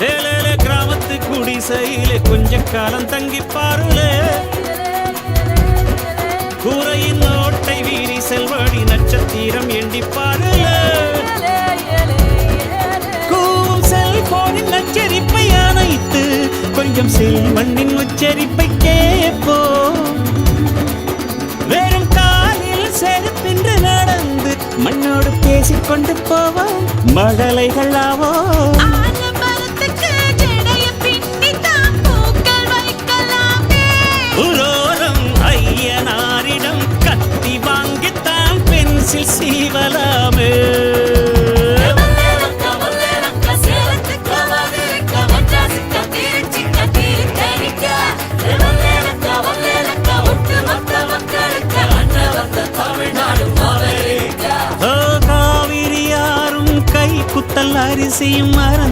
ஏழேழு கிராமத்து குடிசையிலே கொஞ்ச காலம் தங்கி பாருளே. கூரையின் ஓட்டை வீரி செல்வடி நட்சத்திரம் எண்டி பாருளே. கூவும் செல்போனின் நச்சரிப்பை அணைத்து கொஞ்சம் செல்வண்ணின் உச்சரிப்பை கேட்போ. வெறும் காலில் செருப்பின்று நடந்து மண்ணோடு பேசிக்கொண்டு போவோம். மழலைகள் ஆவோ. உரோரம் ஐயனாரிடம் கத்தி வாங்கித்தான் பென்சில் சீவலாமே. காவிரி யாரும் கை குத்தல் அரிசியும் மரம்